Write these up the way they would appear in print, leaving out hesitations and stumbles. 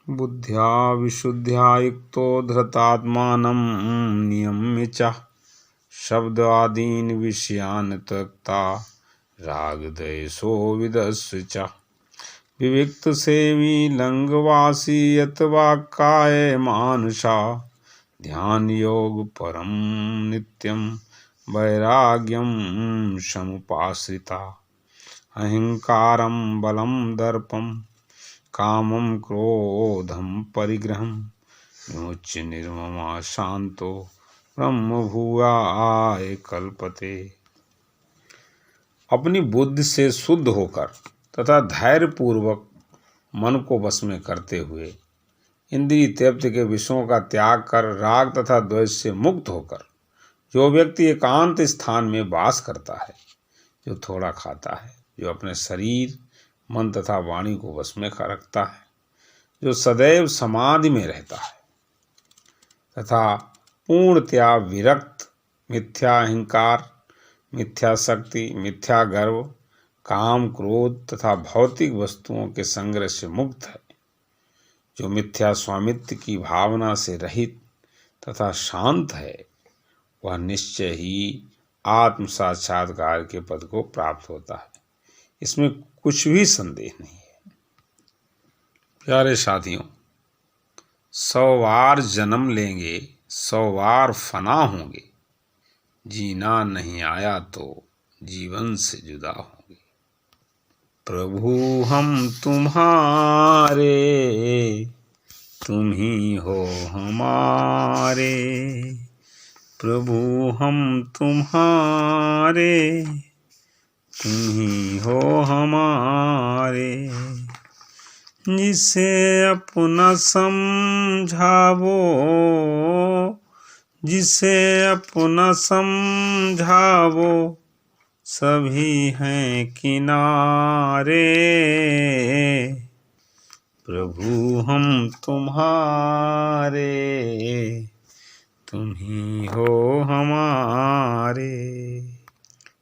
बुद्ध्या विशुद्ध्या युक्तो धृतात्मानं नियम्य च शब्दादीन् विषयान् त्यक्ता रागद्वेषो विदस्य च विविक्त सेवी लंगवासी अथवा काय मानुषा ध्यान योग परम नित्यम वैराग्यम समुपाश्रिता अहंकारम बलम दर्पम कामं क्रोधं परिग्रहं विमुच्य निर्ममा शांतो ब्रह्मभूयाय कल्पते। अपनी बुद्धि से शुद्ध होकर तथा धैर्य पूर्वक मन को वश में करते हुए इंद्रिय तृप्ति के विषयों का त्याग कर राग तथा द्वेष से मुक्त होकर जो व्यक्ति एकांत स्थान में वास करता है, जो थोड़ा खाता है, जो अपने शरीर मन तथा वाणी को वश में रखता है, जो सदैव समाधि में रहता है तथा पूर्णतया विरक्त, मिथ्या अहंकार, मिथ्या शक्ति, मिथ्या गर्व, काम क्रोध तथा भौतिक वस्तुओं के संग्रह से मुक्त है, जो मिथ्या स्वामित्व की भावना से रहित तथा शांत है, वह निश्चय ही आत्म साक्षात्कार के पद को प्राप्त होता है। इसमें कुछ भी संदेह नहीं है। प्यारे साथियों, 100 बार जन्म लेंगे, 100 बार फना होंगे, जीना नहीं आया तो जीवन से जुदा होंगे। प्रभु हम तुम्हारे, तुम ही हो हमारे। प्रभु हम तुम्हारे, तुम ही हो हमारे। जिसे अपना समझावो, जिसे अपना समझावो, सभी हैं किनारे। प्रभु हम तुम्हारे, तुम ही हो हमारे।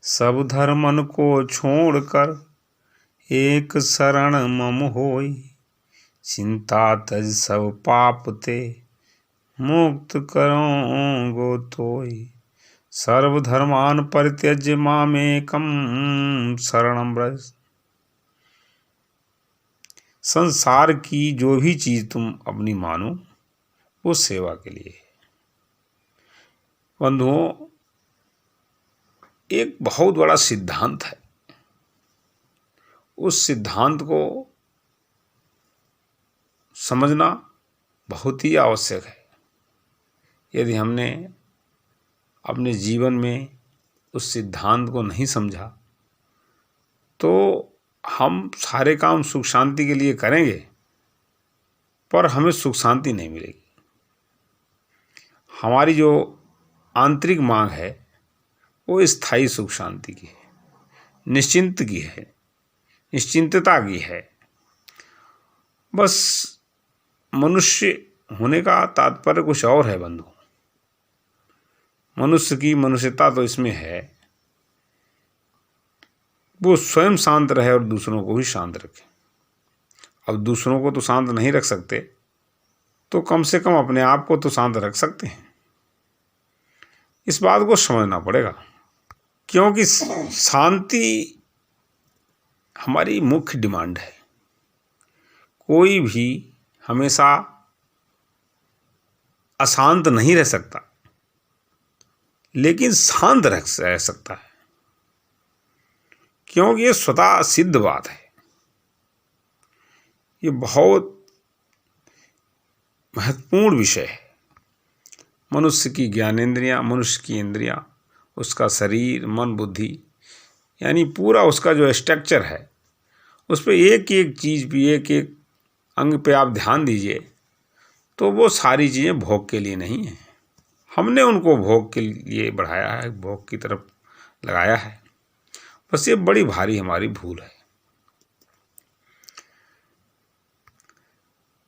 सब धर्मन को छोड़कर एक शरण मम होई, चिंता तज सब पाप ते मुक्त करोगो तोई। सर्वधर्मान परित्यज्य मामेकं शरणं व्रज। संसार की जो भी चीज तुम अपनी मानो वो सेवा के लिए है। बंधुओं, एक बहुत बड़ा सिद्धांत है। उस सिद्धांत को समझना बहुत ही आवश्यक है। यदि हमने अपने जीवन में उस सिद्धांत को नहीं समझा तो हम सारे काम सुख शांति के लिए करेंगे, पर हमें सुख शांति नहीं मिलेगी। हमारी जो आंतरिक मांग है वो स्थायी सुख शांति की है, निश्चिंत की है, निश्चिंतता की है। बस मनुष्य होने का तात्पर्य कुछ और है बंधु। मनुष्य की मनुष्यता तो इसमें है वो स्वयं शांत रहे और दूसरों को भी शांत रखे। अब दूसरों को तो शांत नहीं रख सकते तो कम से कम अपने आप को तो शांत रख सकते हैं। इस बात को समझना पड़ेगा, क्योंकि शांति हमारी मुख्य डिमांड है। कोई भी हमेशा अशांत नहीं रह सकता, लेकिन शांत रह सकता है, क्योंकि ये स्वतः सिद्ध बात है। ये बहुत महत्वपूर्ण विषय है। मनुष्य की ज्ञानेंद्रियां, मनुष्य की इंद्रियां, उसका शरीर, मन, बुद्धि, यानी पूरा उसका जो स्ट्रक्चर है, उस पर एक एक चीज़ भी, एक एक अंग पे आप ध्यान दीजिए तो वो सारी चीज़ें भोग के लिए नहीं हैं। हमने उनको भोग के लिए बढ़ाया है, भोग की तरफ लगाया है। बस ये बड़ी भारी हमारी भूल है।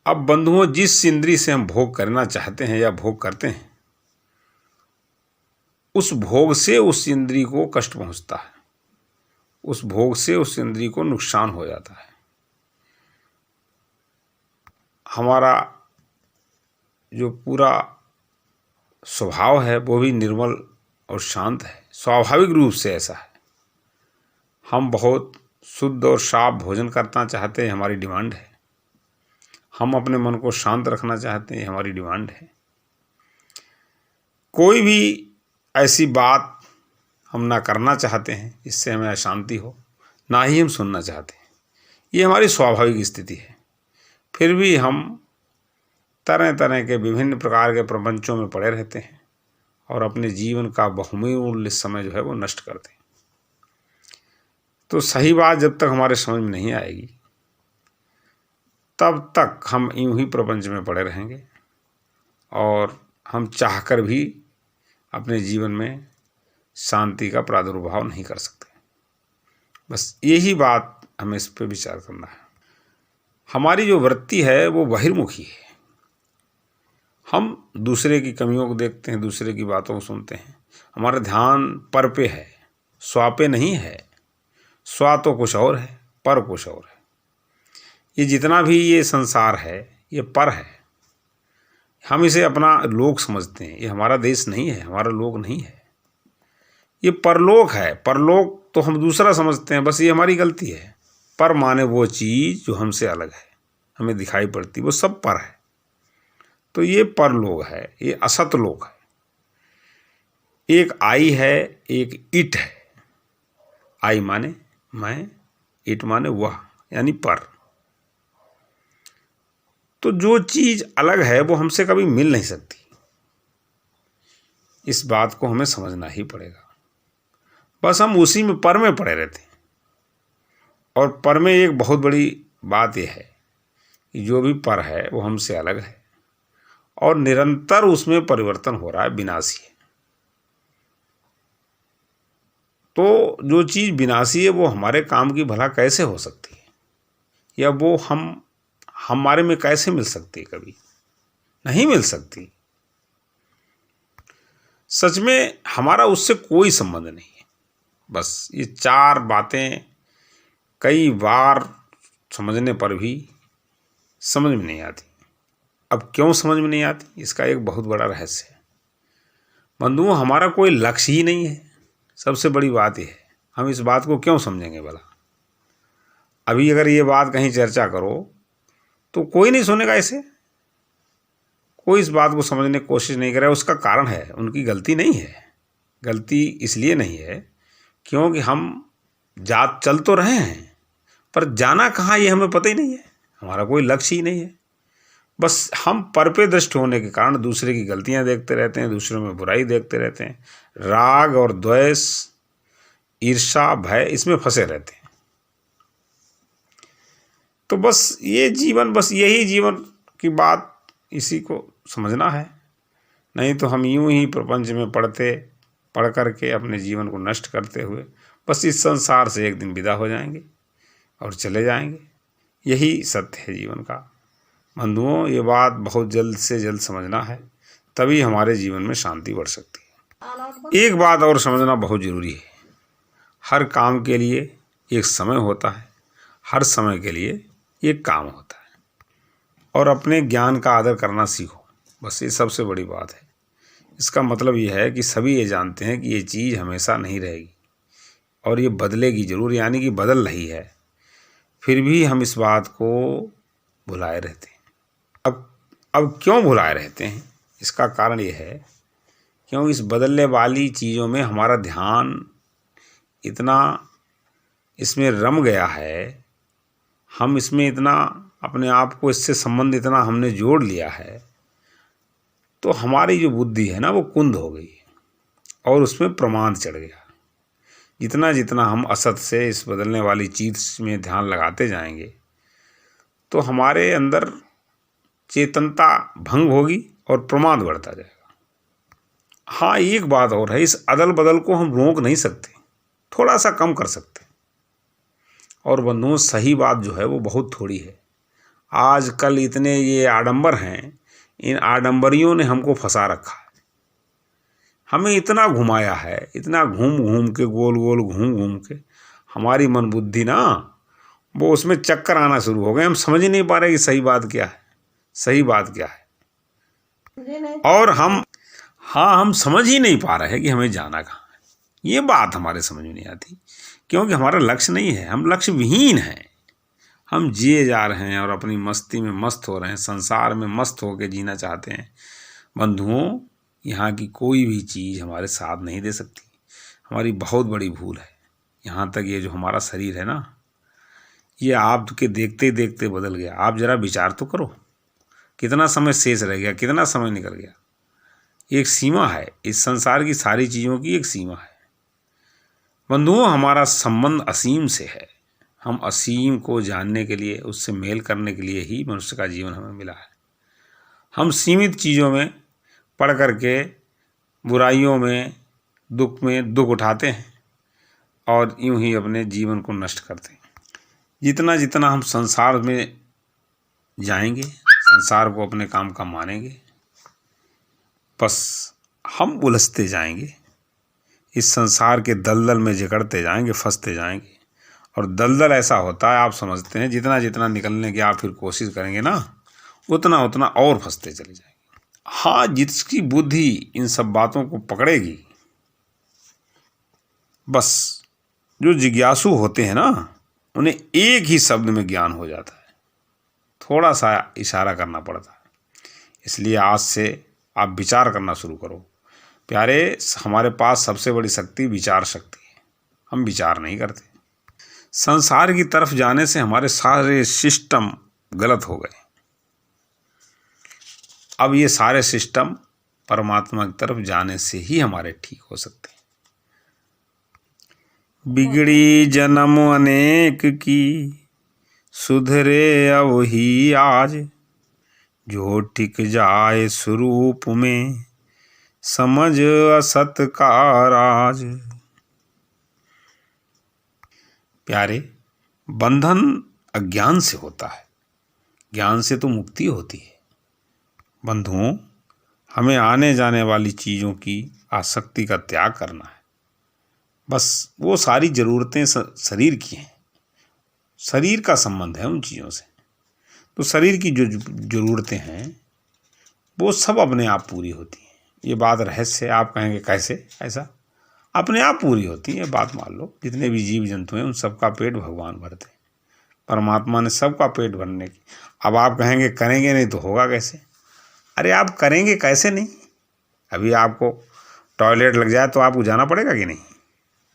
अब बंधुओं, जिस इंद्रिय से हम भोग करना चाहते हैं या भोग करते हैं, उस भोग से उस इंद्रिय को कष्ट पहुंचता है, उस भोग से उस इंद्रिय को नुकसान हो जाता है। हमारा जो पूरा स्वभाव है वो भी निर्मल और शांत है, स्वाभाविक रूप से ऐसा है। हम बहुत शुद्ध और साफ भोजन करना चाहते हैं, हमारी डिमांड है। हम अपने मन को शांत रखना चाहते हैं, हमारी डिमांड है। कोई भी ऐसी बात हम ना करना चाहते हैं जिससे हमें अशांति हो, ना ही हम सुनना चाहते हैं। ये हमारी स्वाभाविक स्थिति है। फिर भी हम तरह तरह के विभिन्न प्रकार के प्रपंचों में पड़े रहते हैं और अपने जीवन का बहुमूल्य समय जो है वो नष्ट करते हैं। तो सही बात जब तक हमारे समझ में नहीं आएगी तब तक हम यूं ही प्रपंच में पड़े रहेंगे और हम चाहकर भी अपने जीवन में शांति का प्रादुर्भाव नहीं कर सकते। बस यही बात हमें इस पर विचार करना है। हमारी जो वृत्ति है वो बहिर्मुखी है। हम दूसरे की कमियों को देखते हैं, दूसरे की बातों को सुनते हैं। हमारा ध्यान पर पे है, स्वा पे नहीं है। स्वा तो कुछ और है, पर कुछ और है। ये जितना भी ये संसार है ये पर है। हम इसे अपना लोक समझते हैं। ये हमारा देश नहीं है, हमारा लोक नहीं है, ये परलोक है। परलोक तो हम दूसरा समझते हैं, बस ये हमारी गलती है। पर माने वो चीज़ जो हमसे अलग है, हमें दिखाई पड़ती, वो सब पर है। तो ये परलोक है, ये असत लोक है। एक आई है, एक इट है। आई माने मैं, इट माने वह, यानी पर। तो जो चीज़ अलग है वो हमसे कभी मिल नहीं सकती। इस बात को हमें समझना ही पड़ेगा। बस हम उसी में पर में पड़े रहते हैं। और पर में एक बहुत बड़ी बात यह है कि जो भी पर है वो हमसे अलग है और निरंतर उसमें परिवर्तन हो रहा है, विनाशी है। तो जो चीज़ विनाशी है वो हमारे काम की भला कैसे हो सकती है, या वो हमारे में कैसे मिल सकती है? कभी नहीं मिल सकती। सच में हमारा उससे कोई संबंध नहीं है। बस ये चार बातें कई बार समझने पर भी समझ में नहीं आती। अब क्यों समझ में नहीं आती, इसका एक बहुत बड़ा रहस्य है। बंधुओं, हमारा कोई लक्ष्य ही नहीं है। सबसे बड़ी बात यह है, हम इस बात को क्यों समझेंगे भला? अभी अगर ये बात कहीं चर्चा करो तो कोई नहीं सुनेगा इसे। कोई इस बात को समझने की कोशिश नहीं करे। उसका कारण है, उनकी गलती नहीं है। गलती इसलिए नहीं है क्योंकि हम चल तो रहे हैं, पर जाना कहाँ ये हमें पता ही नहीं है। हमारा कोई लक्ष्य ही नहीं है। बस हम पर पे दृष्ट होने के कारण दूसरे की गलतियां देखते रहते हैं, दूसरों में बुराई देखते रहते हैं। राग और द्वेष, ईर्ष्या, भय, इसमें फंसे रहते हैं। तो बस ये जीवन, बस यही जीवन की बात, इसी को समझना है। नहीं तो हम यूं ही प्रपंच में पढ़ करके अपने जीवन को नष्ट करते हुए बस इस संसार से एक दिन विदा हो जाएंगे और चले जाएंगे। यही सत्य है जीवन का। बंधुओं, ये बात बहुत जल्द से जल्द समझना है, तभी हमारे जीवन में शांति बढ़ सकती है। एक बात और समझना बहुत ज़रूरी है, हर काम के लिए एक समय होता है, हर समय के लिए एक काम होता है। और अपने ज्ञान का आदर करना सीखो, बस ये सबसे बड़ी बात है। इसका मतलब ये है कि सभी ये जानते हैं कि ये चीज़ हमेशा नहीं रहेगी और ये बदलेगी ज़रूर, यानी कि बदल रही है। फिर भी हम इस बात को भुलाए रहते हैं। अब क्यों भुलाए रहते हैं? इसका कारण ये है क्योंकि इस बदलने वाली चीज़ों में हमारा ध्यान इतना इसमें रम गया है, हम इसमें इतना अपने आप को इससे संबंध इतना हमने जोड़ लिया है, तो हमारी जो बुद्धि है ना वो कुंद हो गई और उसमें प्रमाद चढ़ गया। जितना जितना हम असत से इस बदलने वाली चीज़ में ध्यान लगाते जाएंगे तो हमारे अंदर चेतनता भंग होगी और प्रमाद बढ़ता जाएगा। हाँ, एक बात और है, इस अदल बदल को हम रोक नहीं सकते, थोड़ा सा कम कर सकते। और बंधुओं, सही बात जो है वो बहुत थोड़ी है। आजकल इतने ये आडंबर हैं, इन आडंबरियों ने हमको फंसा रखा है। हमें इतना घुमाया है, इतना घूम घूम के, गोल गोल घूम घूम के हमारी मन बुद्धि ना वो उसमें चक्कर आना शुरू हो गए। हम समझ ही नहीं पा रहे कि सही बात क्या है, सही बात क्या है। और हम समझ ही नहीं पा रहे हैं कि हमें जाना कहाँ है। ये बात हमारे समझ में नहीं आती, क्योंकि हमारा लक्ष्य नहीं है, हम लक्ष्य विहीन हैं। हम जिए जा रहे हैं और अपनी मस्ती में मस्त हो रहे हैं, संसार में मस्त होकर जीना चाहते हैं। बंधुओं, यहाँ की कोई भी चीज़ हमारे साथ नहीं दे सकती। हमारी बहुत बड़ी भूल है। यहाँ तक ये जो हमारा शरीर है ना, ये आपके देखते देखते बदल गया। आप जरा विचार तो करो, कितना समय शेष रह गया, कितना समय निकल गया। एक सीमा है, इस संसार की सारी चीज़ों की एक सीमा है। बंधुओं, हमारा संबंध असीम से है। हम असीम को जानने के लिए, उससे मेल करने के लिए ही मनुष्य का जीवन हमें मिला है। हम सीमित चीज़ों में पड़ करके बुराइयों में, दुख में दुख उठाते हैं और यूं ही अपने जीवन को नष्ट करते हैं। जितना जितना हम संसार में जाएंगे, संसार को अपने काम का मानेंगे, बस हम उलझते जाएंगे, इस संसार के दलदल में जकड़ते जाएंगे, फंसते जाएंगे। और दलदल ऐसा होता है, आप समझते हैं, जितना जितना निकलने की आप फिर कोशिश करेंगे ना, उतना उतना और फंसते चले जाएंगे। हाँ, जिसकी बुद्धि इन सब बातों को पकड़ेगी, बस जो जिज्ञासु होते हैं ना, उन्हें एक ही शब्द में ज्ञान हो जाता है। थोड़ा सा इशारा करना पड़ता है। इसलिए आज से आप विचार करना शुरू करो। प्यारे, हमारे पास सबसे बड़ी शक्ति विचार शक्ति है। हम विचार नहीं करते। संसार की तरफ जाने से हमारे सारे सिस्टम गलत हो गए। अब ये सारे सिस्टम परमात्मा की तरफ जाने से ही हमारे ठीक हो सकते हैं। बिगड़ी जन्म अनेक की, सुधरे अब ही आज। जो टिक जाए स्वरूप में, समझ असत का राज। प्यारे, बंधन अज्ञान से होता है, ज्ञान से तो मुक्ति होती है। बंधुओं, हमें आने जाने वाली चीज़ों की आसक्ति का त्याग करना है। बस वो सारी ज़रूरतें शरीर की हैं, शरीर का संबंध है उन चीज़ों से। तो शरीर की जो ज़रूरतें हैं वो सब अपने आप पूरी होती हैं। ये बात रहस्य है। आप कहेंगे कैसे? ऐसा अपने आप पूरी होती है। बात मान लो, जितने भी जीव जंतु हैं उन सबका पेट भगवान भरते हैं। परमात्मा ने सबका पेट भरने की। अब आप कहेंगे करेंगे नहीं तो होगा कैसे? अरे आप करेंगे कैसे नहीं? अभी आपको टॉयलेट लग जाए तो आपको जाना पड़ेगा कि नहीं?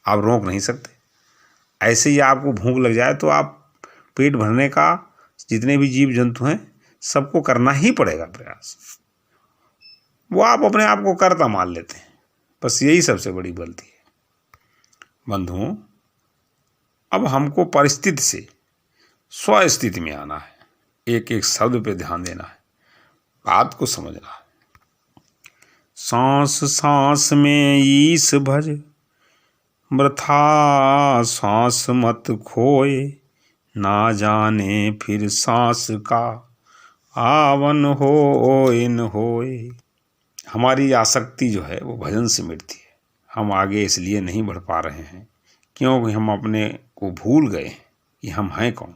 आप रोक नहीं सकते। ऐसे ही आपको भूख लग जाए तो आप पेट भरने का जितने भी जीव जंतु हैं सबको करना ही पड़ेगा प्रयास। वो आप अपने आप को करता मान लेते हैं। बस यही सबसे बड़ी गलती है। बंधुओं, अब हमको परिस्थिति से स्वस्थिति में आना है। एक एक शब्द पे ध्यान देना है, बात को समझना है। सांस सांस में ईश भज, वृथा सांस मत खोए। ना जाने फिर सांस का आवन होए न होए। हमारी आसक्ति जो है वो भजन से मिटती है। हम आगे इसलिए नहीं बढ़ पा रहे हैं क्योंकि हम अपने को भूल गए कि हम हैं कौन।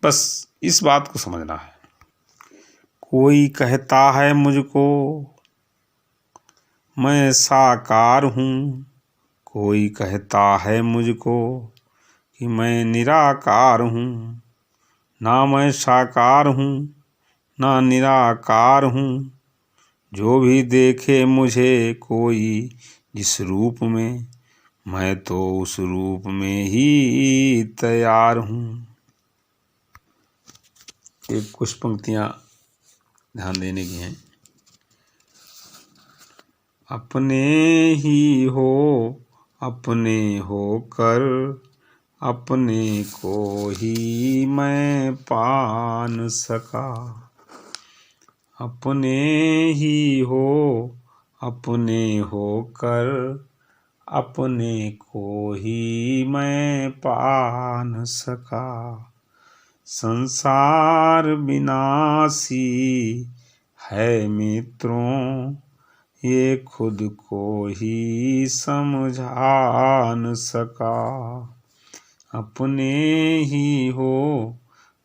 बस इस बात को समझना है। कोई कहता है मुझको मैं साकार हूँ, कोई कहता है मुझको कि मैं निराकार हूँ। ना मैं साकार हूँ ना निराकार हूँ, जो भी देखे मुझे कोई जिस रूप में, मैं तो उस रूप में ही तैयार हूँ। एक कुछ पंक्तियाँ ध्यान देने की हैं। अपने ही हो अपने होकर, अपने को ही मैं पान सका। अपने ही हो अपने होकर, अपने को ही मैं पान सका। संसार विनाशी है मित्रों, ये खुद को ही समझा न सका। अपने ही हो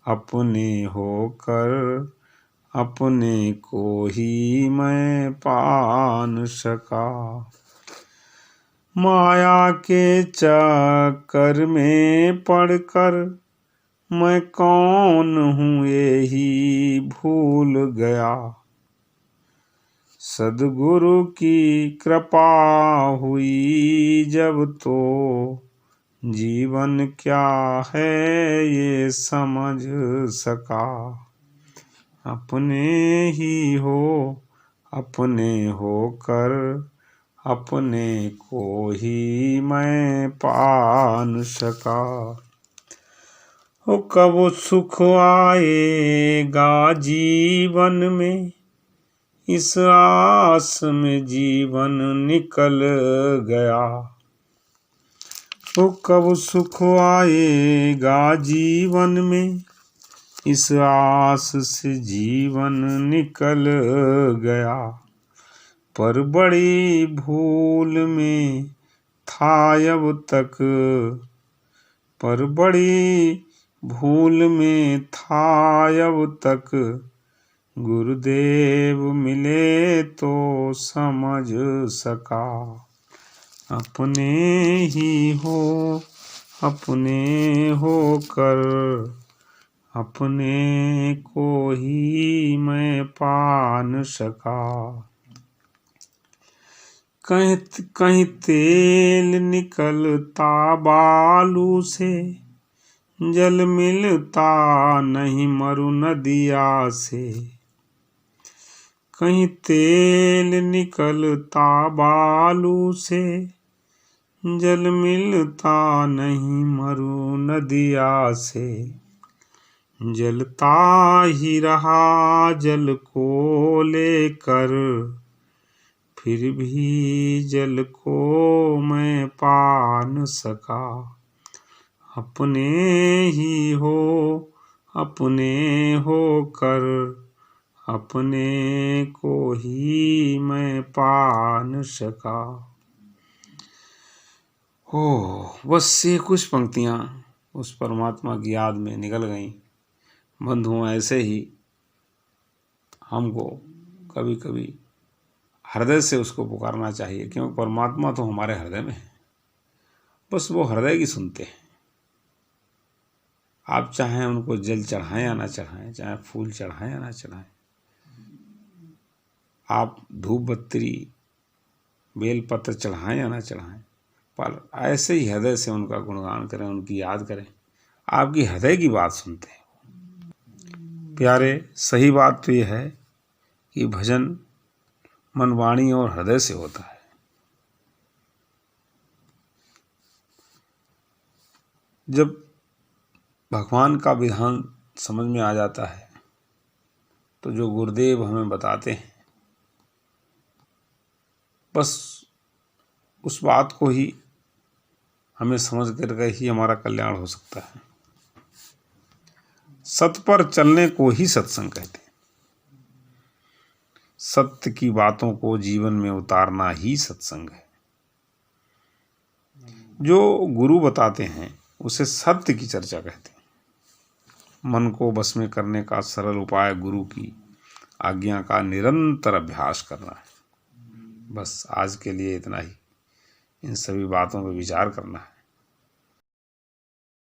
अपने होकर अपने को ही मैं पा न सका। माया के चक्कर में पड़कर मैं कौन हूँ यही भूल गया। सद्गुरु की कृपा हुई जब तो जीवन क्या है ये समझ सका। अपने ही हो अपने होकर अपने को ही मैं पा न सका। कब सुख आएगा जीवन में इस आस में जीवन निकल गया। कब सुख आएगा जीवन में इस आस से जीवन निकल गया। पर बड़ी भूल में था अब तक, पर बड़ी भूल में था अब तक, गुरुदेव मिले तो समझ सका। अपने ही हो अपने होकर अपने को ही मैं पा न सका। कहीं तेल निकलता बालू से, जल मिलता नहीं मरु नदिया से। कहीं तेल निकलता बालू से, जल मिलता नहीं मरु नदिया से। जलता ही रहा जल को लेकर, फिर भी जल को मैं पा न सका। अपने ही हो अपने होकर अपने को ही मैं पा न सका। बस ये कुछ पंक्तियाँ उस परमात्मा की याद में निकल गईं। बंधुओं, ऐसे ही हमको कभी कभी हृदय से उसको पुकारना चाहिए, क्योंकि परमात्मा तो हमारे हृदय में है। बस वो हृदय की सुनते हैं। आप चाहें उनको जल चढ़ाएं या ना चढ़ाएं, चाहे फूल चढ़ाएं या ना चढ़ाएं, आप धूप बत्ती बेलपत्र चढ़ाएं या ना चढ़ाएं, पर ऐसे ही हृदय से उनका गुणगान करें, उनकी याद करें। आपकी हृदय की बात सुनते हैं। प्यारे, सही बात तो ये है कि भजन मन, वाणी और हृदय से होता है। जब भगवान का विधान समझ में आ जाता है तो जो गुरुदेव हमें बताते हैं, बस उस बात को ही हमें समझ करके ही हमारा कल्याण हो सकता है। सत्य पर चलने को ही सत्संग कहते हैं। सत्य की बातों को जीवन में उतारना ही सत्संग है। जो गुरु बताते हैं उसे सत्य की चर्चा कहते हैं। मन को बस में करने का सरल उपाय गुरु की आज्ञा का निरंतर अभ्यास करना है। बस आज के लिए इतना ही। इन सभी बातों पर विचार करना है।